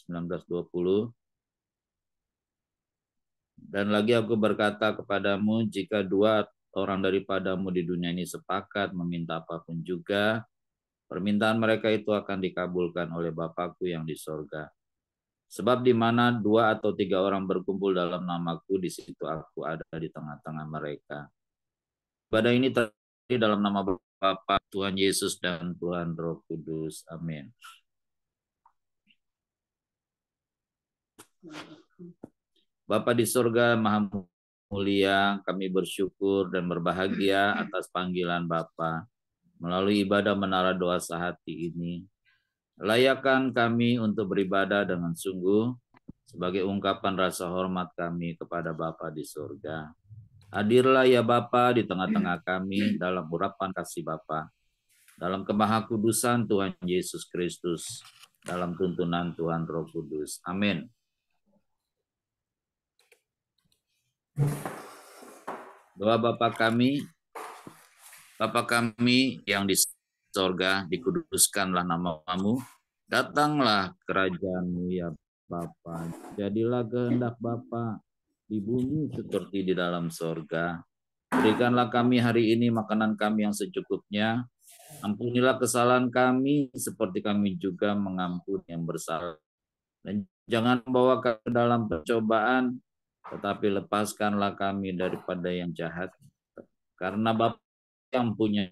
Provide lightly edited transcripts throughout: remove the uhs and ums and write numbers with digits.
19:20. Dan lagi aku berkata kepadamu, jika 2 orang daripadamu di dunia ini sepakat meminta apapun juga, permintaan mereka itu akan dikabulkan oleh Bapakku yang di sorga. Sebab di mana 2 atau 3 orang berkumpul dalam namaku, di situ aku ada di tengah-tengah mereka. Ibadah ini terjadi dalam nama Bapa, Tuhan Yesus, dan Tuhan Roh Kudus. Amin. Bapa di sorga Maha Mulia, kami bersyukur dan berbahagia atas panggilan Bapa melalui ibadah menara doa sehati ini. Layakkan kami untuk beribadah dengan sungguh sebagai ungkapan rasa hormat kami kepada Bapa di sorga. Hadirlah ya Bapa di tengah-tengah kami dalam urapan kasih Bapa, dalam kemahakudusan Tuhan Yesus Kristus, dalam tuntunan Tuhan Roh Kudus. Amin. Doa Bapa kami yang di sorga, dikuduskanlah namamu, datanglah kerajaan-Mu ya Bapa, jadilah kehendak Bapa di bumi seperti di dalam sorga. Berikanlah kami hari ini makanan kami yang secukupnya, ampunilah kesalahan kami seperti kami juga mengampuni yang bersalah. Dan jangan bawa kami ke dalam percobaan, tetapi lepaskanlah kami daripada yang jahat. Karena Bapa yang punya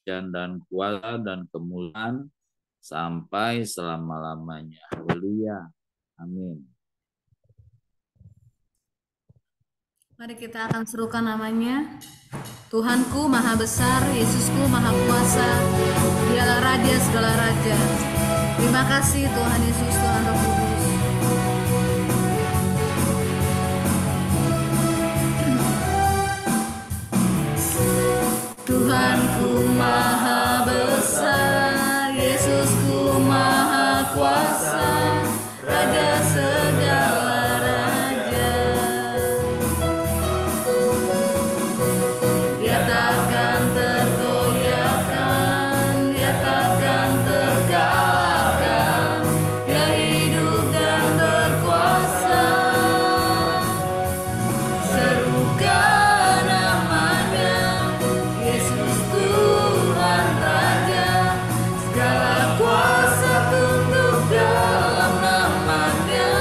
dan kuasa dan kemuliaan sampai selama-lamanya. Haleluya. Amin. Mari kita akan serukan namanya. Tuhanku maha besar, Yesusku maha kuasa, Dialah Raja segala raja. Terima kasih Tuhan Yesus, Tuhan Roh Kudus. Tuhanku maha besar, Yesusku maha kuasa, Raja segala raja. Dia takkan tergoyahkan, dia takkan terkalahkan, dia hidup dan berkuasa. Serukan namanya, Yesus Tuhan Raja, segala kuasa tunduk dalam namanya.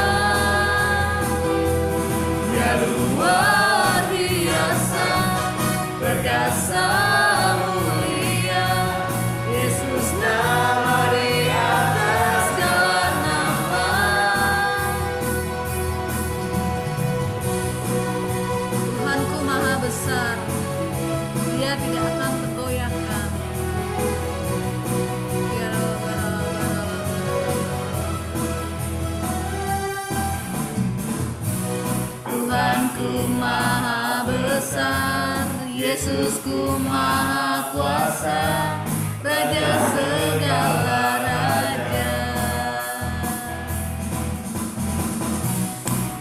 Dia luar biasa, perkasa mulia, Yesus nama di atas segala nama. Tuhanku maha besar, Dia tidak akan tergoyahkan. Tuhanku maha besar, Yesusku maha kuasa, Raja segala raja.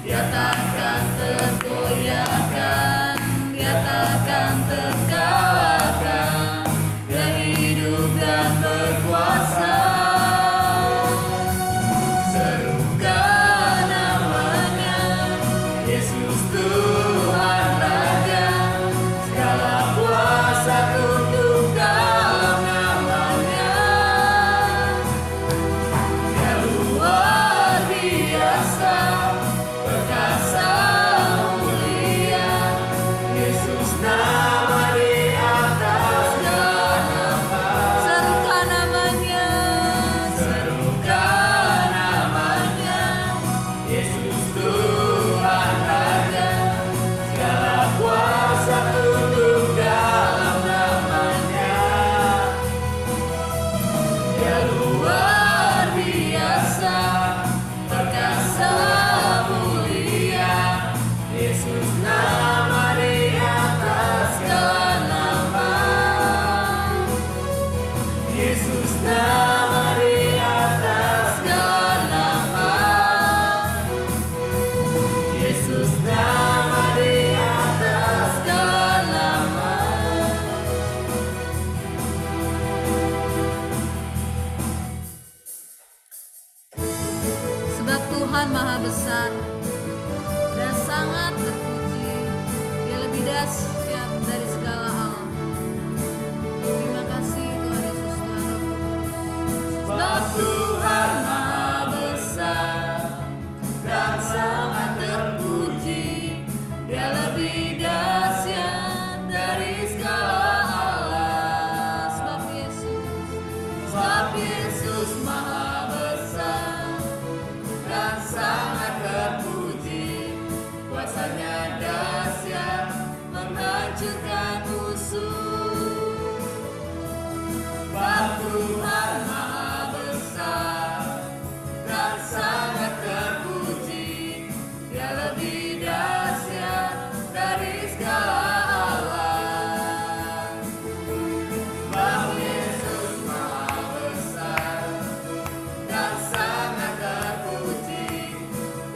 Dia takkan tergoyahkan, dia takkan terkalahkan, dia hidup dan berkuasa. Serukan namanya, Yesus Tuhan Raja, segala kuasa tunduk dalam namanya. Dia luar biasa, perkasa Tuhan maha besar dan sangat terpuji. Dia lebih dahsyat dari segala alam. Terima kasih Tuhan Yesus, Tuhan Roh Kudus. Sebab Tuhan maha besar dan sangat terpuji. Dia lebih dahsyat dari segala alam. Sebab Yesus maha besar dan sangat terpuji. Kuasanya dahsyat menghancurkan musuh. Sebab Tuhan maha besar dan sangat terpuji. Dia lebih dahsyat dari segala alam. Sebab Yesus maha besar dan sangat terpuji.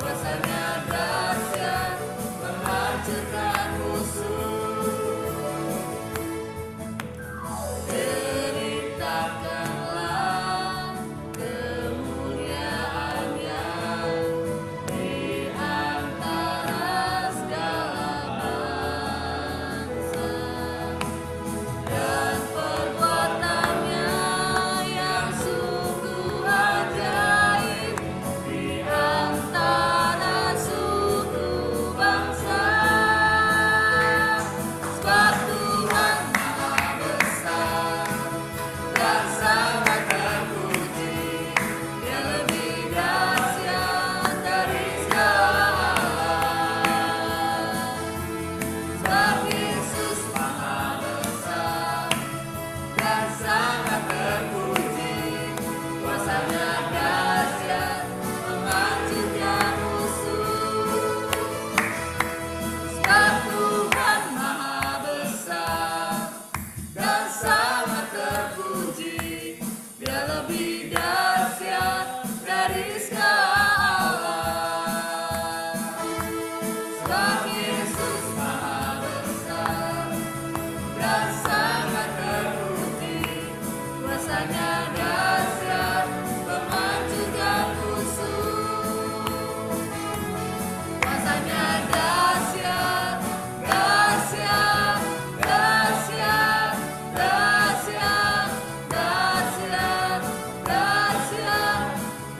Kuasanya dahsyat menghancurkan musuh. Ceritakanlah kemuliaannya di antara segala bangsa, dan perbuatannya yang sungguh ajaib di antara suku bangsa. Sebab Tuhan maha besar dan sangat terpuji. Dia lebih dahsyat dari segala alam. Sebab Yesus maha besar dan sangat terpuji. Kuasanya dahsyat menghancurkan musuh. Sebab Tuhan maha besar dan sangat terpuji. Dia lebih dahsyat dari segala alam. Sebab Yesus maha besar dan sangat terpuji. Kuasanya dahsyat menghancurkan musuh. Kuasanya dahsyat, dahsyat, dahsyat, dahsyat, dahsyat, dahsyat,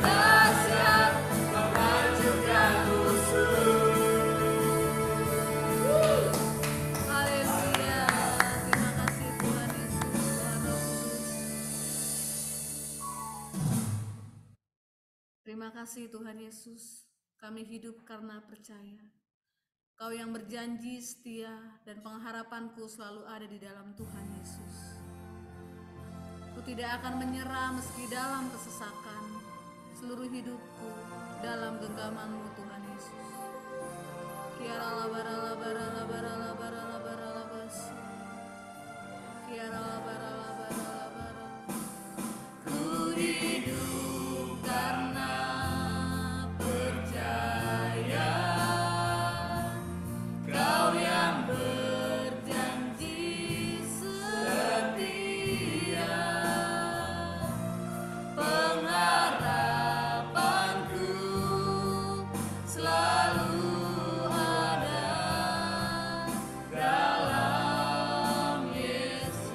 dahsyat, menghancurkan musuh. Haleluya. Terima kasih Tuhan Yesus, Tuhan Roh Kudus. Terima kasih Tuhan Yesus. Kami hidup karena percaya. Kau yang berjanji setia dan pengharapanku selalu ada di dalam Tuhan Yesus. Ku tidak akan menyerah meski dalam kesesakan. Seluruh hidupku dalam genggaman-Mu Tuhan Yesus. Kiara labara labara labara labara labara labasi. Kiara labara labara labara. Ku hidup karena percaya. Kau yang berjanji setia. Pengharapanku selalu ada dalam Yesus.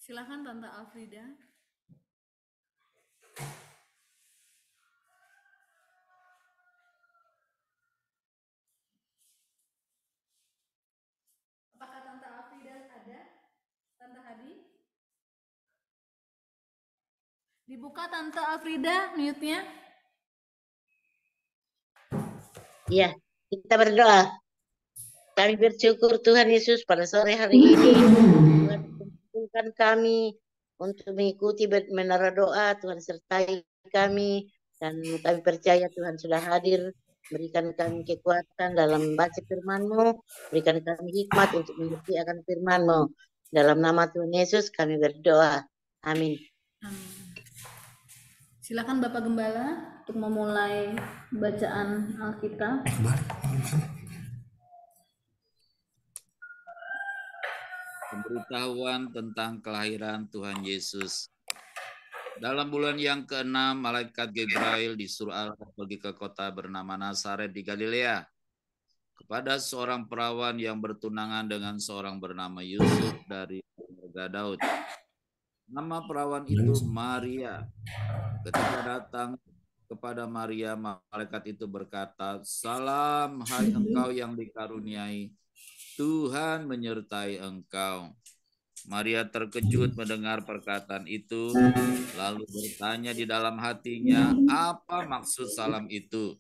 Silakan Tante Afrida. Apakah Tante Afrida ada? Tante Hadi? Dibuka Tante Afrida mute-nya. Ya, kita berdoa. Kami bersyukur Tuhan Yesus pada sore hari ini. Tuhan kumpulkan kami untuk mengikuti menara doa. Tuhan sertai kami. Dan kami percaya Tuhan sudah hadir. Berikan kami kekuatan dalam membaca firman-Mu. Berikan kami hikmat untuk mengerti akan firman-Mu. Dalam nama Tuhan Yesus kami berdoa. Amin. Silakan Bapak Gembala untuk memulai bacaan Alkitab. Pemberitahuan tentang kelahiran Tuhan Yesus. Dalam bulan yang ke-6, malaikat Gabriel disuruh Allah pergi ke kota bernama Nazaret di Galilea kepada seorang perawan yang bertunangan dengan seorang bernama Yusuf dari keluarga Daud. Nama perawan itu Maria. Ketika datang kepada Maria, malaikat itu berkata, "Salam, hai engkau yang dikaruniai, Tuhan menyertai engkau." Maria terkejut mendengar perkataan itu, lalu bertanya di dalam hatinya, apa maksud salam itu?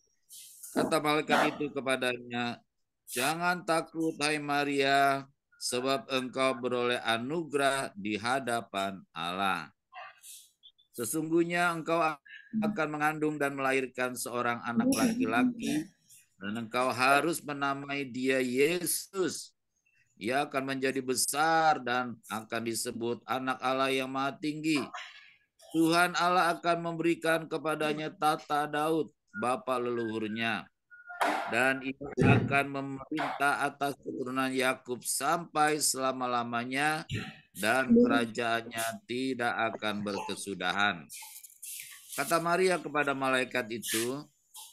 Kata malaikat itu kepadanya, "Jangan takut, hai Maria, sebab engkau beroleh anugerah di hadapan Allah. Sesungguhnya engkau akan mengandung dan melahirkan seorang anak laki-laki, dan engkau harus menamai dia Yesus. Ia akan menjadi besar dan akan disebut Anak Allah yang Maha Tinggi. Tuhan Allah akan memberikan kepadanya tahta Daud, bapa leluhurnya, dan ia akan memerintah atas keturunan Yakub sampai selama-lamanya, dan kerajaannya tidak akan berkesudahan." Kata Maria kepada malaikat itu,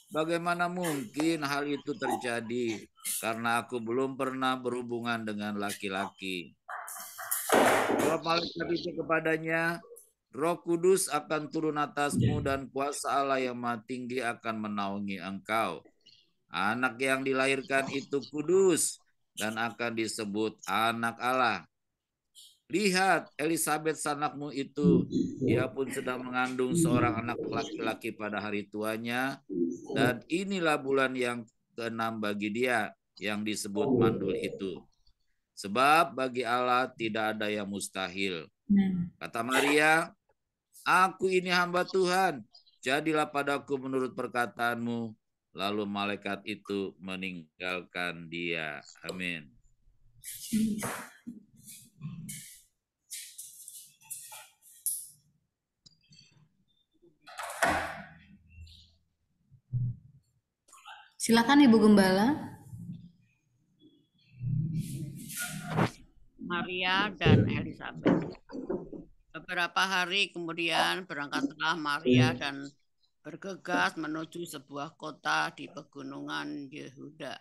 "Bagaimana mungkin hal itu terjadi, karena aku belum pernah berhubungan dengan laki-laki?" Jawab malaikat itu kepadanya, "Roh Kudus akan turun atasmu dan kuasa Allah yang Maha Tinggi akan menaungi engkau. Anak yang dilahirkan itu kudus dan akan disebut Anak Allah. Lihat, Elisabet sanakmu itu, dia pun sedang mengandung seorang anak laki-laki pada hari tuanya, dan inilah bulan yang ke-6 bagi dia, yang disebut mandul itu. Sebab bagi Allah tidak ada yang mustahil." Kata Maria, "Aku ini hamba Tuhan, jadilah padaku menurut perkataanmu." Lalu malaikat itu meninggalkan dia. Amin. Silakan Ibu Gembala. Maria dan Elisabet. Beberapa hari kemudian berangkatlah Maria dan bergegas menuju sebuah kota di pegunungan Yehuda.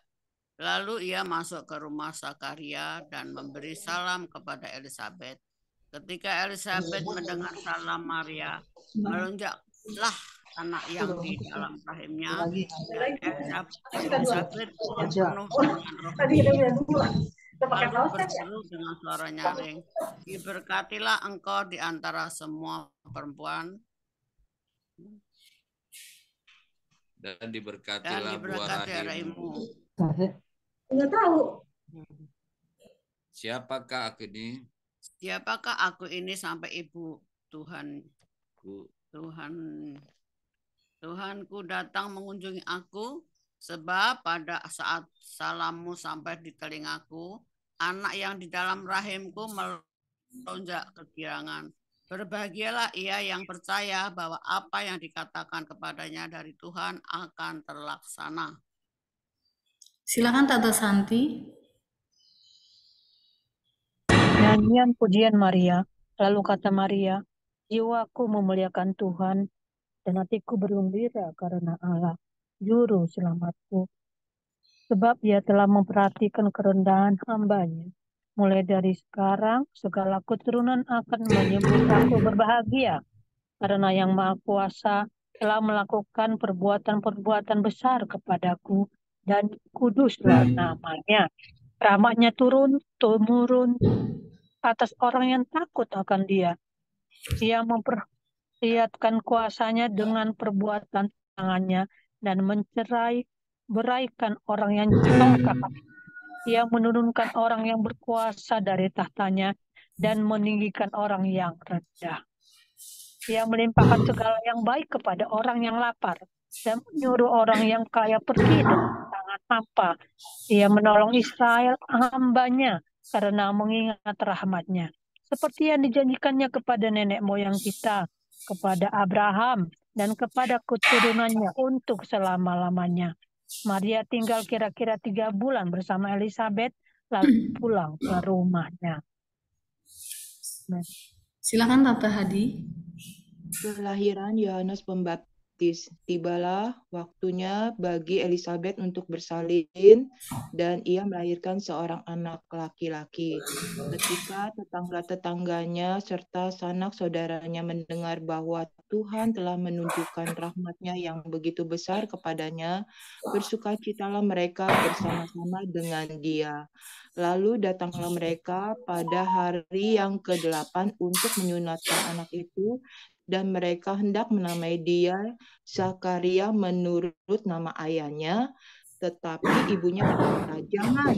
Lalu ia masuk ke rumah Zakaria dan memberi salam kepada Elisabet. Ketika Elisabet mendengar salam Maria, melonjaklah anak yang di dalam rahimnya, dan Elisabet pun penuh dengan Roh Kudus. Lalu berseru dengan suara nyaring, "Diberkatilah engkau di antara semua perempuan, dan diberkatilah buah rahimmu." Enggak tahu. Siapakah aku ini? Siapakah aku ini sampai ibu Tuhanku datang mengunjungi aku? Sebab pada saat salammu sampai di telingaku, anak yang di dalam rahimku melonjak kegirangan. Berbahagialah ia yang percaya bahwa apa yang dikatakan kepadanya dari Tuhan akan terlaksana. Silakan Tante Santi. Nyanyian pujian Maria. Lalu kata Maria, "Jiwaku memuliakan Tuhan, dan hatiku bergembira karena Allah, Juru Selamatku. Sebab Ia telah memperhatikan kerendahan hamba-Nya. Mulai dari sekarang, segala keturunan akan menyebut aku berbahagia, karena Yang Maha Kuasa telah melakukan perbuatan-perbuatan besar kepadaku, dan kuduslah namanya. Rahmat-Nya turun-temurun atas orang yang takut akan Dia. Ia memperlihatkan kuasa-Nya dengan perbuatan tangannya, dan beraikan orang yang congkak. Ia menurunkan orang yang berkuasa dari tahtanya dan meninggikan orang yang rendah. Ia melimpahkan segala yang baik kepada orang yang lapar dan menyuruh orang yang kaya pergi dengan tangan hampa. Ia menolong Israel hambanya karena mengingat rahmatnya, seperti yang dijanjikannya kepada nenek moyang kita, kepada Abraham, dan kepada keturunannya untuk selama-lamanya. Maria tinggal kira-kira 3 bulan bersama Elizabeth, lalu pulang ke rumahnya. Silakan Tante Hadi. Kelahiran Yohanes Pembaptis. Tibalah waktunya bagi Elizabeth untuk bersalin dan ia melahirkan seorang anak laki-laki. Ketika tetangga-tetangganya serta sanak saudaranya mendengar bahwa Tuhan telah menunjukkan rahmat-Nya yang begitu besar kepadanya, bersukacitalah mereka bersama-sama dengan dia. Lalu datanglah mereka pada hari yang ke-8 untuk menyunatkan anak itu, dan mereka hendak menamai dia Zakaria menurut nama ayahnya, tetapi ibunya berkata, "Jangan,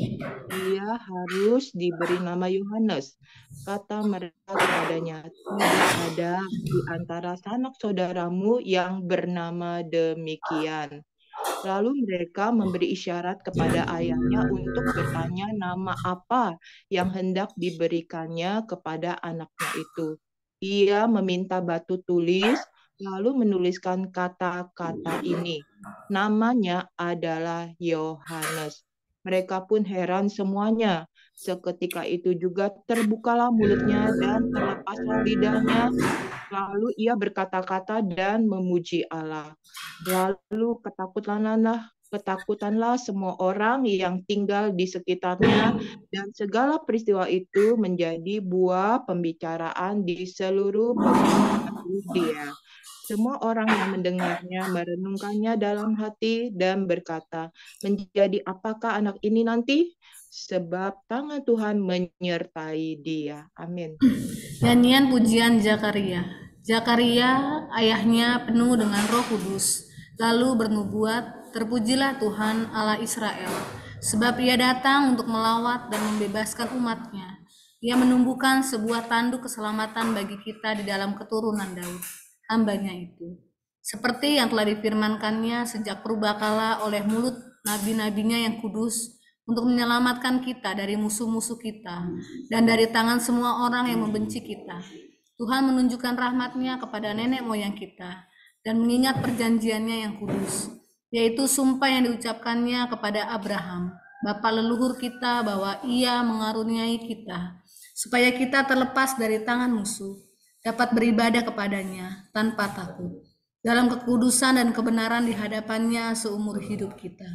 dia harus diberi nama Yohanes." Kata mereka kepadanya, "Tidak ada di antara sanak saudaramu yang bernama demikian." Lalu mereka memberi isyarat kepada ayahnya untuk bertanya nama apa yang hendak diberikannya kepada anaknya itu. Ia meminta batu tulis, lalu menuliskan kata-kata ini. Namanya adalah Yohanes. Mereka pun heran semuanya. Seketika itu juga terbukalah mulutnya dan terlepaslah lidahnya. Lalu ia berkata-kata dan memuji Allah. Lalu ketakutanlah semua orang yang tinggal di sekitarnya, dan segala peristiwa itu menjadi buah pembicaraan di seluruh pegunungan Yudea. Semua orang yang mendengarnya merenungkannya dalam hati dan berkata, "Menjadi apakah anak ini nanti? Sebab tangan Tuhan menyertai dia." Amin. Nyanyian pujian Zakaria. Zakaria, ayahnya penuh dengan Roh Kudus, lalu bernubuat, "Terpujilah Tuhan Allah Israel, sebab ia datang untuk melawat dan membebaskan umatnya. Ia menumbuhkan sebuah tanduk keselamatan bagi kita di dalam keturunan Daud, hambanya itu. Seperti yang telah difirmankannya sejak purbakala oleh mulut nabi-nabinya yang kudus, untuk menyelamatkan kita dari musuh-musuh kita dan dari tangan semua orang yang membenci kita. Tuhan menunjukkan rahmat-Nya kepada nenek moyang kita dan mengingat perjanjiannya yang kudus, yaitu sumpah yang diucapkannya kepada Abraham, bapa leluhur kita, bahwa Ia mengaruniai kita, supaya kita terlepas dari tangan musuh, dapat beribadah kepadanya tanpa takut, dalam kekudusan dan kebenaran di hadapannya seumur hidup kita.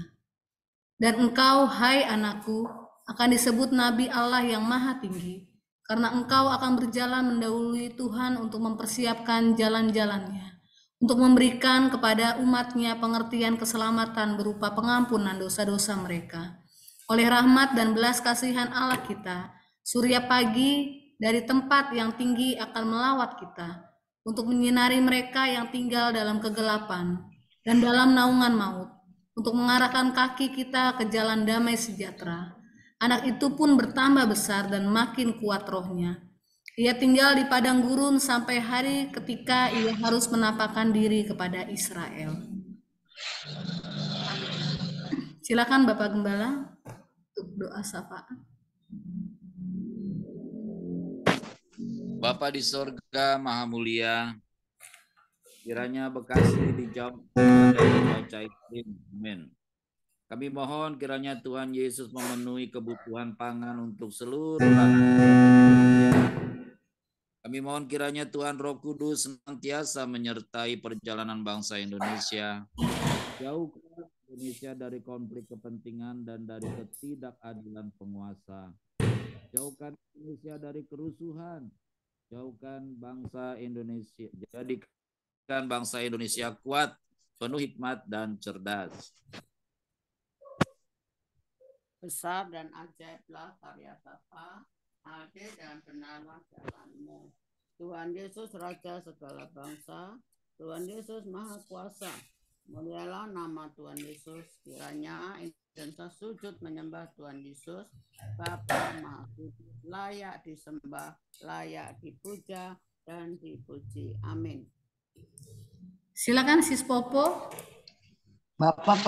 Dan engkau, hai anakku, akan disebut Nabi Allah yang Maha Tinggi, karena engkau akan berjalan mendahului Tuhan untuk mempersiapkan jalan-jalannya, untuk memberikan kepada umatnya pengertian keselamatan berupa pengampunan dosa-dosa mereka. Oleh rahmat dan belas kasihan Allah kita, surya pagi dari tempat yang tinggi akan melawat kita, untuk menyinari mereka yang tinggal dalam kegelapan dan dalam naungan maut, untuk mengarahkan kaki kita ke jalan damai sejahtera. Anak itu pun bertambah besar dan makin kuat rohnya. Ia tinggal di padang gurun sampai hari ketika ia harus menampakkan diri kepada Israel. Silakan Bapak Gembala untuk doa syafaat. Bapa di sorga Maha Mulia, kiranya Bekasi dijauh dari cuaca iklim. Amin. Kami mohon kiranya Tuhan Yesus memenuhi kebutuhan pangan untuk seluruh rakyat. Kami mohon kiranya Tuhan Roh Kudus senantiasa menyertai perjalanan bangsa Indonesia. Jauhkan Indonesia dari konflik kepentingan dan dari ketidakadilan penguasa. Jauhkan Indonesia dari kerusuhan. Jauhkan bangsa Indonesia, jadikan bangsa Indonesia kuat, penuh hikmat dan cerdas. Besar dan ajaiblah karya Bapa, adil dan benarlah jalanmu. Tuhan Yesus Raja segala bangsa, Tuhan Yesus Maha Kuasa, Mulialah nama Tuhan Yesus. Kiranya Indonesia sujud menyembah Tuhan Yesus. Bapa Maha Kudus, layak disembah, layak dipuja dan dipuji. Amin. Silakan Sis Popo. Bapak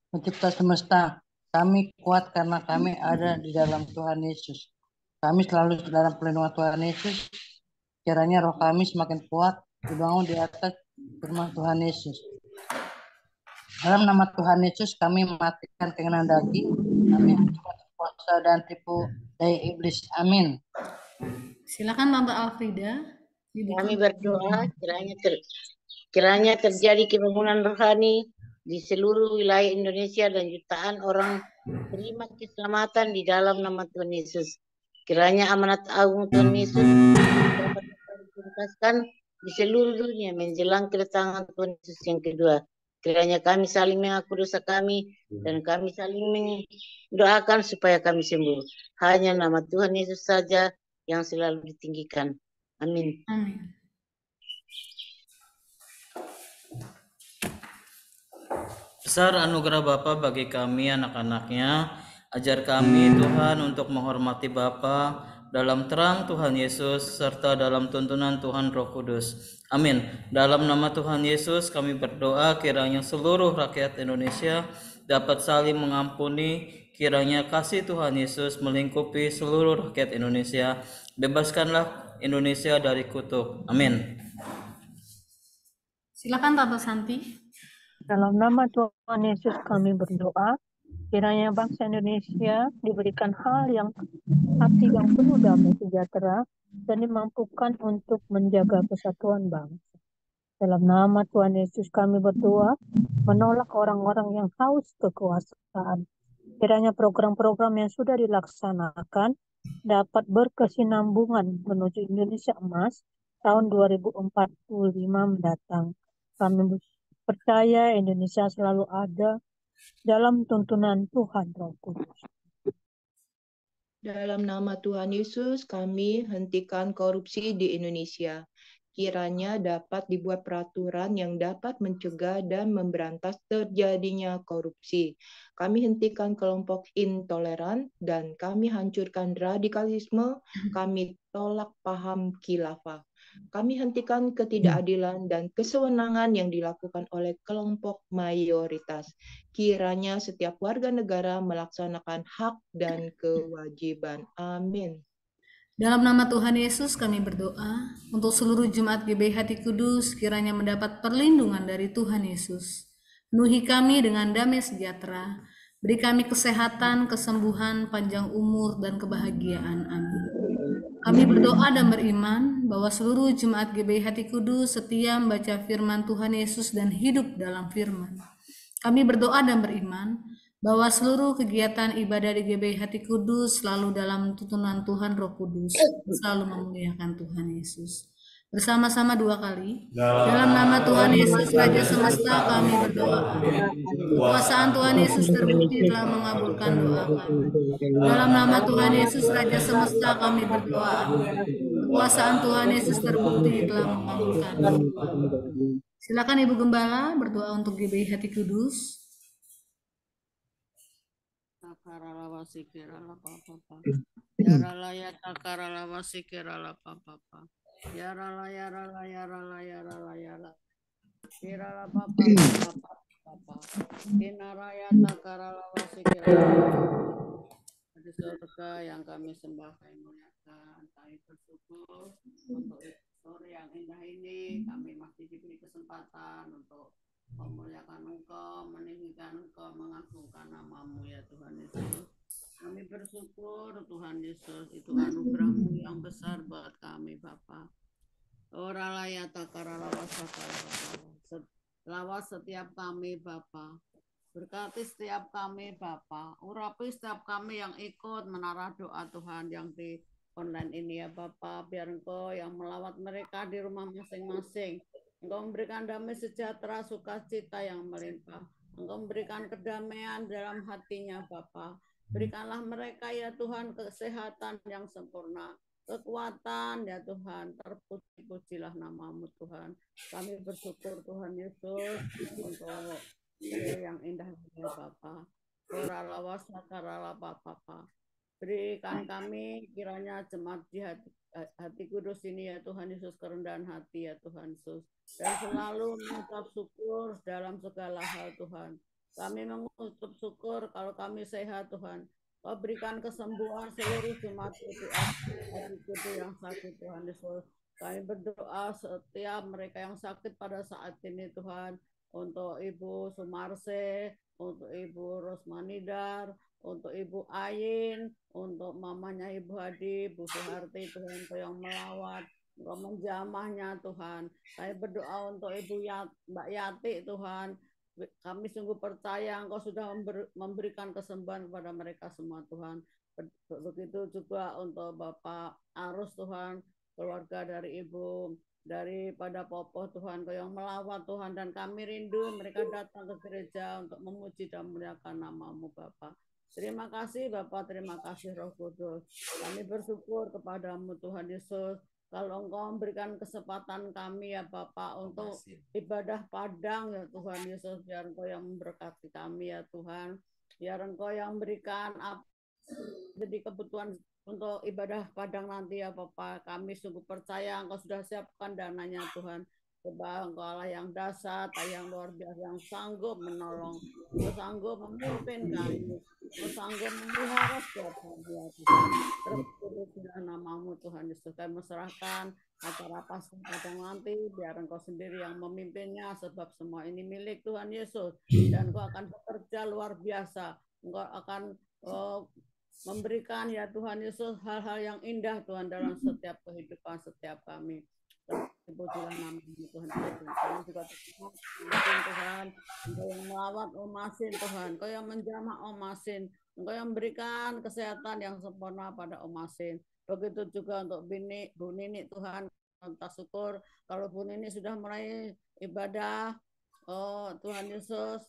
pencipta semesta, kami kuat karena kami ada di dalam Tuhan Yesus. Kami selalu dalam perlindungan Tuhan Yesus. Kiranya roh kami semakin kuat dibangun di atas firman Tuhan Yesus. Dalam nama Tuhan Yesus kami matikan keinginan daging. Kami kuasa dan tipu daya iblis. Amin. Silakan Tante Alfrida. Kami berdoa kiranya terjadi kebangunan rohani di seluruh wilayah Indonesia dan jutaan orang terima keselamatan di dalam nama Tuhan Yesus. Kiranya amanat agung Tuhan Yesus dapat dituntaskan di seluruh dunia menjelang kedatangan Tuhan Yesus yang kedua. Kiranya kami saling mengaku dosa kami dan kami saling mendoakan supaya kami sembuh. Hanya nama Tuhan Yesus saja yang selalu ditinggikan. Amin. Amin. Besar anugerah Bapa bagi kami anak-anaknya. Ajar kami Tuhan untuk menghormati Bapa dalam terang Tuhan Yesus serta dalam tuntunan Tuhan Roh Kudus. Amin. Dalam nama Tuhan Yesus kami berdoa kiranya seluruh rakyat Indonesia dapat saling mengampuni. Kiranya kasih Tuhan Yesus melingkupi seluruh rakyat Indonesia. Bebaskanlah Indonesia dari kutuk. Amin. Silakan Tante Santi. Dalam nama Tuhan Yesus kami berdoa, kiranya bangsa Indonesia diberikan hati yang penuh damai sejahtera dan dimampukan untuk menjaga persatuan bangsa. Dalam nama Tuhan Yesus kami berdoa, menolak orang-orang yang haus kekuasaan. Kiranya program-program yang sudah dilaksanakan dapat berkesinambungan menuju Indonesia Emas tahun 2045 mendatang. Kami percaya Indonesia selalu ada dalam tuntunan Tuhan Roh Kudus. Dalam nama Tuhan Yesus, kami hentikan korupsi di Indonesia. Kiranya dapat dibuat peraturan yang dapat mencegah dan memberantas terjadinya korupsi. Kami hentikan kelompok intoleran dan kami hancurkan radikalisme. Kami tolak paham khilafah. Kami hentikan ketidakadilan dan kesewenangan yang dilakukan oleh kelompok mayoritas. Kiranya setiap warga negara melaksanakan hak dan kewajiban. Amin. Dalam nama Tuhan Yesus kami berdoa untuk seluruh jemaat GBI Hati Kudus kiranya mendapat perlindungan dari Tuhan Yesus. Penuhi kami dengan damai sejahtera. Beri kami kesehatan, kesembuhan, panjang umur, dan kebahagiaan. Amin. Kami berdoa dan beriman bahwa seluruh jemaat GBI Hati Kudus setia membaca firman Tuhan Yesus dan hidup dalam firman. Kami berdoa dan beriman bahwa seluruh kegiatan ibadah di GBI Hati Kudus selalu dalam tuntunan Tuhan Roh Kudus, selalu memuliakan Tuhan Yesus. Bersama-sama dua kali. Dalam nama Tuhan Yesus, Raja Semesta, kami berdoa. Kekuasaan Tuhan Yesus terbukti telah mengabulkan doa kami. Dalam nama Tuhan Yesus, Raja Semesta, kami berdoa. Kekuasaan Tuhan Yesus terbukti telah mengabulkan doa kami. Silakan Ibu Gembala berdoa untuk GBI Hati Kudus. Takarala wasikirala papa. Yarala ya takarala wasikirala papa. Yarala yarala yarala yarala yarala. Kirala papa papa. Kinaraya takarala wasikirala. Di surga yang kami sembah kami muliakan, kami bersyukur untuk sore yang indah ini. Kami masih diberi kesempatan untuk memuliakan Engkau, meninggikan Engkau, mengagungkan nama-Mu ya Tuhan Yesus. Kami bersyukur Tuhan Yesus, itu anugerah-Mu yang besar buat kami Bapa. Lawas setiap kami Bapa. Berkati setiap kami Bapa. Urapi setiap kami yang ikut menara doa Tuhan yang di online ini ya Bapa. Biar Engkau yang melawat mereka di rumah masing-masing. Engkau memberikan damai sejahtera, sukacita yang melimpah. Engkau memberikan kedamaian dalam hatinya Bapa. Berikanlah mereka ya Tuhan kesehatan yang sempurna. kekuatan ya Tuhan. Terpuji-pujilah nama-Mu Tuhan. Kami bersyukur Tuhan Yesus untuk yang indah ya Bapa. Koralawa sakarala Bapa. Berikan kami kiranya jemaat di hati kudus ini ya Tuhan Yesus, kerendahan hati ya Tuhan Yesus, dan selalu mengucap syukur dalam segala hal Tuhan. Kami mengucap syukur kalau kami sehat Tuhan. Kau berikan kesembuhan seluruh jemaat hati kudus yang sakit Tuhan Yesus. Kami berdoa setiap mereka yang sakit pada saat ini Tuhan, untuk Ibu Sumarse, untuk Ibu Rosmanidar, untuk Ibu Ain, untuk mamanya Ibu Hadi, Bu Suharti, Tuhan Kau yang melawat, Kau menjamahnya Tuhan. Saya berdoa untuk Ibu Mbak Yati Tuhan. Kami sungguh percaya Engkau sudah memberikan kesembuhan kepada mereka semua Tuhan. Begitu juga untuk Bapak Arus Tuhan, keluarga dari Ibu, daripada Popo Tuhan Kau yang melawat Tuhan, dan kami rindu mereka datang ke gereja untuk memuji dan memuliakan nama-Mu Bapa. Terima kasih Bapak, terima kasih Roh Kudus. Kami bersyukur kepadamu Tuhan Yesus, kalau Engkau memberikan kesempatan kami ya Bapak untuk ibadah padang ya Tuhan Yesus, biar Engkau yang memberkati kami ya Tuhan, biar Engkau yang memberikan jadi kebutuhan untuk ibadah padang nanti ya Bapak. Kami sungguh percaya Engkau sudah siapkan dananya Tuhan. Sebab Engkau Allah yang dahsyat, yang luar biasa, yang sanggup menolong, Engkau sanggup memimpin kami, Engkau sanggup memelihara setiap kami ya Tuhan. Terpujilah nama-Mu Tuhan Yesus. Kami serahkan acara Paskah padang nanti, biar Engkau sendiri yang memimpinnya, sebab semua ini milik Tuhan Yesus, dan Engkau akan bekerja luar biasa. Engkau akan memberikan ya Tuhan Yesus hal-hal yang indah Tuhan dalam setiap kehidupan setiap kami. Terpujilah nama-Mu Tuhan Yesus. Kami juga Tuhan, Engkau yang melawat Omasin Tuhan, Engkau yang menjamah Omasin, Engkau yang memberikan kesehatan yang sempurna pada Omasin. Begitu juga untuk Bu Nini Tuhan, kita syukur kalau Bu Nini sudah mulai ibadah, oh Tuhan Yesus,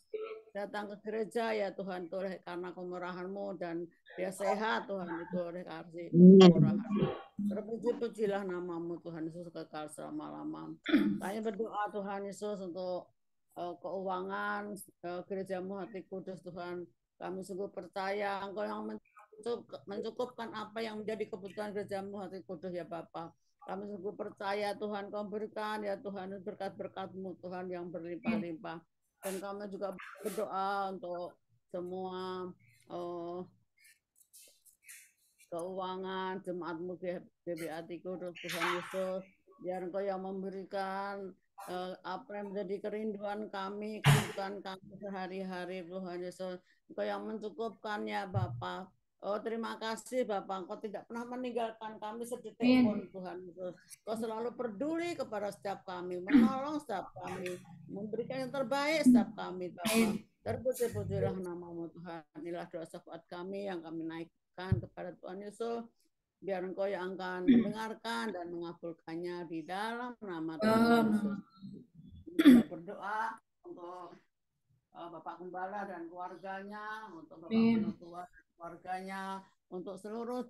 datang ke gereja ya Tuhan, itu oleh karena kemurahan-Mu, dan dia sehat Tuhan, itu oleh kasih kemurahan-Mu. Terpuji-pujilah nama-Mu Tuhan Yesus kekal selama-lamanya. Kami berdoa Tuhan Yesus untuk keuangan gereja-Mu Hati Kudus Tuhan. Kami sungguh percaya Engkau yang mencukupkan apa yang menjadi kebutuhan gereja-Mu Hati Kudus ya Bapa. Kami sungguh percaya Tuhan Kau berikan ya Tuhan berkat-berkat-Mu Tuhan yang berlimpah-limpah. Dan kami juga berdoa untuk semua keuangan jemaat-Mu GBI Kudus Tuhan Yesus, biar Engkau yang memberikan apa yang menjadi kerinduan kami, kebutuhan kami sehari-hari Tuhan Yesus. Engkau yang mencukupkan ya Bapa. Oh terima kasih Bapak, Engkau tidak pernah meninggalkan kami sedetik pun Tuhan Yesus. Engkau selalu peduli kepada setiap kami, menolong setiap kami, memberikan yang terbaik setiap kami Bapak. Terpuji-pujilah nama-Mu Tuhan. Inilah doa syafaat kami yang kami naikkan kepada Tuhan Yesus, biar Engkau yang akan mendengarkan dan mengabulkannya di dalam nama Tuhan Yesus. Kita berdoa untuk Bapak Gembala dan keluarganya, untuk Bapak Penutua dan keluarganya, untuk seluruh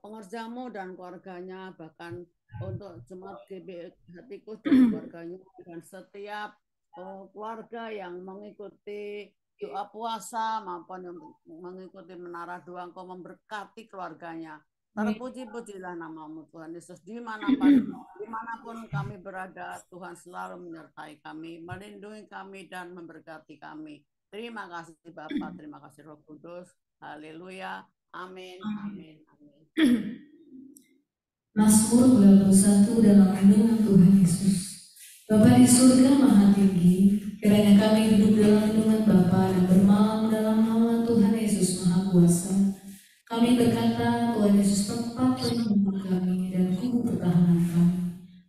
pengerja-Mu dan keluarganya, bahkan untuk jemaat GBI Hati Kudus dan keluarganya, dan setiap keluarga yang mengikuti doa puasa maupun yang mengikuti menara doa, Engkau memberkati keluarganya. Terpuji-pujilah nama-Mu Tuhan Yesus, dimanapun kami berada, Tuhan selalu menyertai kami, melindungi kami dan memberkati kami. Terima kasih Bapak, terima kasih Roh Kudus. Haleluya. Amin. Amin. Amin. Mazmur 21 dalam lindungan Tuhan Yesus. Bapa di surga maha tinggi, kiranya kami hidup dalam lindungan Bapa dan bermalam dalam naungan Tuhan Yesus Maha Kuasa. Kami berkata, Tuhan Yesus tempat perlindungan kami dan kubu pertahanan kami,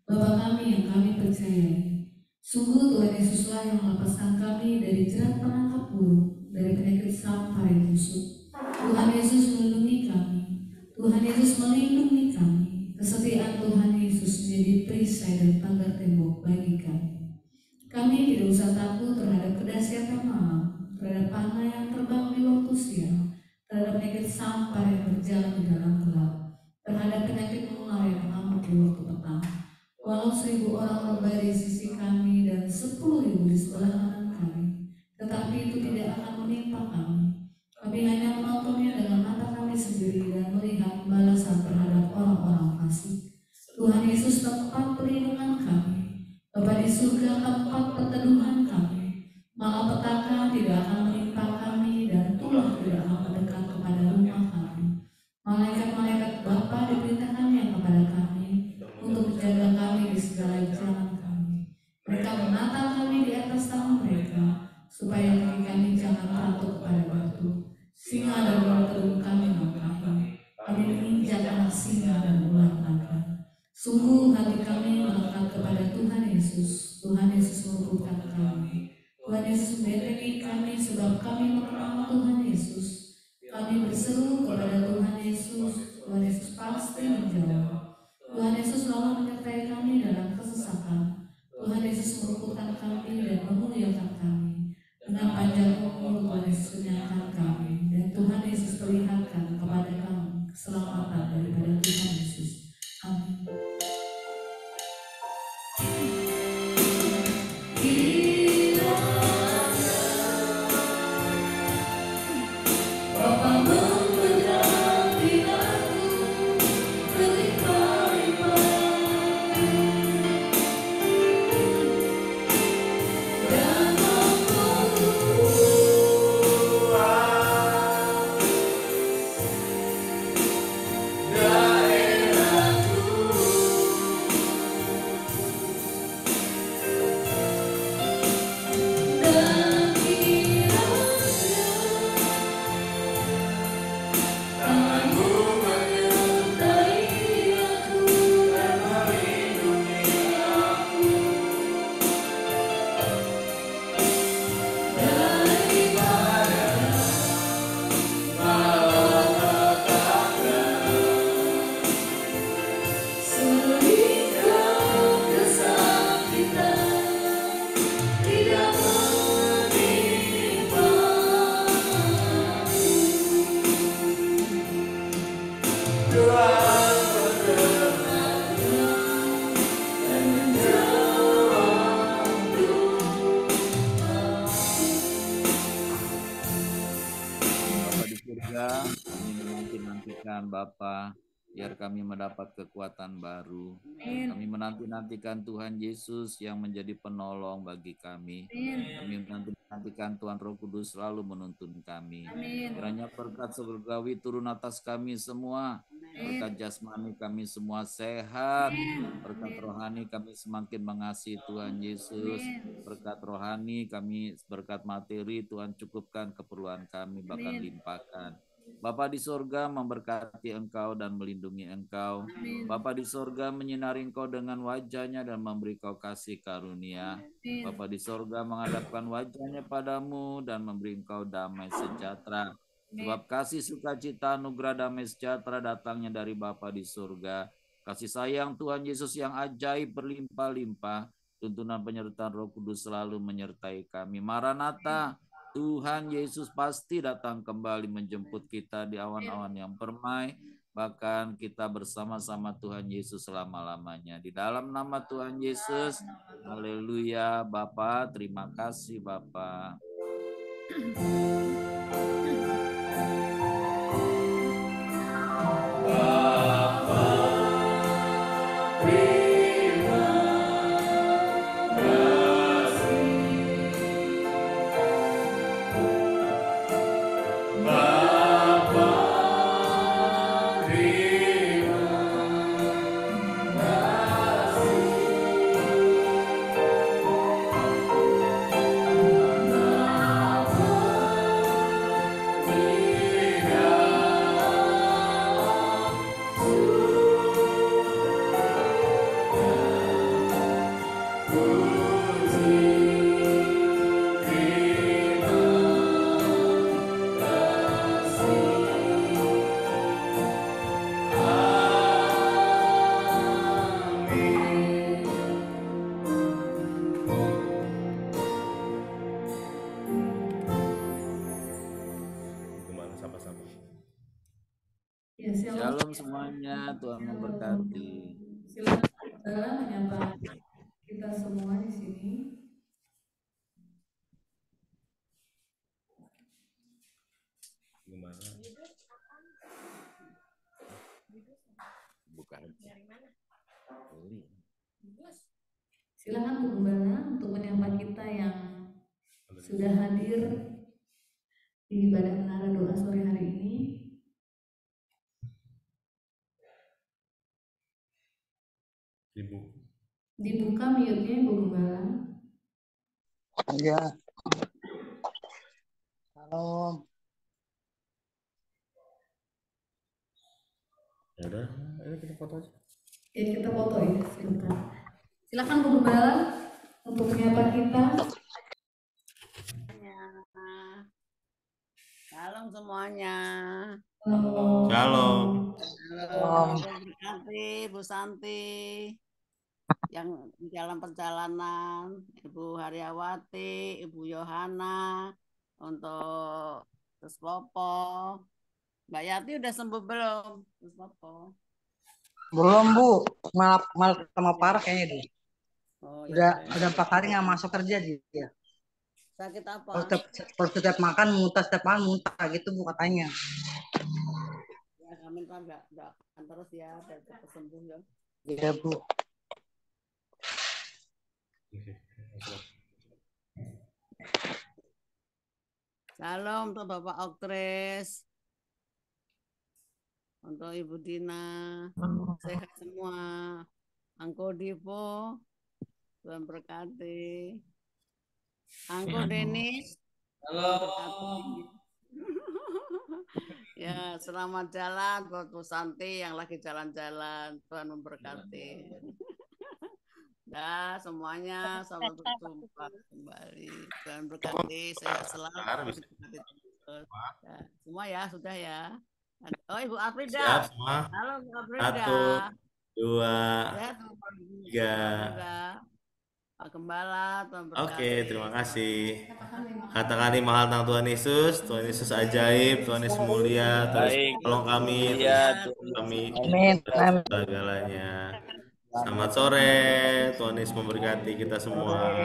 Bapa kami yang kami percayai. Sungguh Tuhan Yesuslah yang melepaskan kami dari jerat penangkap burung, dari penyakit sampar yang busuk. Tuhan Yesus melindungi kami, Tuhan Yesus melindungi kami. Kesetiaan Tuhan Yesus menjadi perisai dan pagar tembok bagi kami. Kami tidak usah takut terhadap kedahsyatan malam, terhadap panah yang terbang di waktu siang, terhadap penyakit sampar yang berjalan di dalam gelap, terhadap penyakit 1000 di sebelah kanan kami, tetapi itu tidak akan menimpa kami. Kami hanya menontonnya dengan mata kami sendiri dan melihat balasan terhadap orang-orang fasik. Tuhan Yesus tempat perlindungan kami, Bapa di surga tempat perteduhan kami. Malapetaka tidak akan menimpa kami dan tulah tidak akan mendekat kepada rumah kami. Malaikat-malaikat Bapa diperintahkannya kepada kami untuk menjaga kami di segala jalan kami. Mereka menata kami di atas tangan mereka, supaya kaki kami jangan jatuh kepada batu. Singa dan ular terung kami mangkahi. Kami menginjak anak singa dan ular naga. Sungguh hati kami melekat kepada Tuhan Yesus. Tuhan Yesus meluputkan kami. Tuhan Yesus membentengi kami sebab kami mengenal Tuhan Yesus. Kami berseru kepada Tuhan Yesus. Tuhan Yesus pasti menjawab. Tuhan Yesus selalu menyertai kami dalam kesesakan. Tuhan Yesus meluputkan kami dan memuliakan kami. Dengan panjang umur Tuhan Yesus kenyangkan kami. Dan Tuhan Yesus perlihatkan kepada kami keselamatan daripada Tuhan Yesus. Amin. Bapa, biar kami mendapat kekuatan baru. Kami menanti-nantikan Tuhan Yesus yang menjadi penolong bagi kami. Kami menanti-nantikan Tuhan Roh Kudus selalu menuntun kami. Kiranya berkat surgawi turun atas kami semua. Berkat jasmani kami semua sehat. Berkat rohani kami semakin mengasihi Tuhan Yesus. Berkat rohani kami, berkat materi Tuhan cukupkan keperluan kami, bahkan limpahkan. Bapa di sorga memberkati engkau dan melindungi engkau. Bapa di sorga menyinari engkau dengan wajahnya dan memberi kau kasih karunia. Bapa di sorga menghadapkan wajahnya padamu dan memberi engkau damai sejahtera. Sebab kasih sukacita anugerah damai sejahtera datangnya dari Bapa di sorga. Kasih sayang Tuhan Yesus yang ajaib berlimpah-limpah. Tuntunan penyertaan Roh Kudus selalu menyertai kami. Maranatha. Tuhan Yesus pasti datang kembali menjemput kita di awan-awan yang permai. Bahkan kita bersama-sama Tuhan Yesus selama-lamanya. Di dalam nama Tuhan Yesus, haleluya. Bapa, terima kasih Bapa. Shalom semuanya, Tuhan memberkati. Silakan menyapa kita semua di sini. buka aja. Silakan Bu Gembala untuk menyapa kita yang sudah hadir di ibadah menara doa sore hari ini. Dibuka mute-nya Bu Gembala. Ya. Salam. Ya udah, ini kita foto aja. Ya kita foto ya, silakan. Silakan Bu Gembala untuk menyapa kita. Salam semuanya. Shalom. Halo, terima kasih Bu Santi yang di dalam perjalanan, Ibu Haryawati, Ibu Yohana, untuk Terus Popo. Mbak Yati udah sembuh belum? Terus Popo. Belum Bu, malah sama parah kayaknya dia. Oh, Udah 4 hari nggak masuk kerja dia. Sakit apa? Kalau setiap makan muntah gitu Bu katanya. Ya kami ntar nggak akan terus ya, biar cepat sembuh ya. Iya Bu. Salam untuk Bapak Oktris, untuk Ibu Dina, sehat semua. Angko Divo, Tuhan berkati. Angko Denis, Halo. Ya, selamat jalan buat Bu Santi yang lagi jalan-jalan. Tuhan memberkati. Dah, semuanya selamat berjumpa kembali. Tuhan berkati, sehat selalu. Ya, semua ya, sudah ya. Oh, Ibu Afrida. Siap semua. Halo, Bu Afrida. 1, 2, Sehat, 3. Pak Gembala, Tuhan berkati. Oke, terima kasih. Katakan 5 hal tentang Tuhan Yesus. Tuhan Yesus ajaib, Tuhan Yesus mulia, Tuhan Yesus tolong kami, kami segalanya. Selamat sore, Tuhan Yesus memberkati kita semua.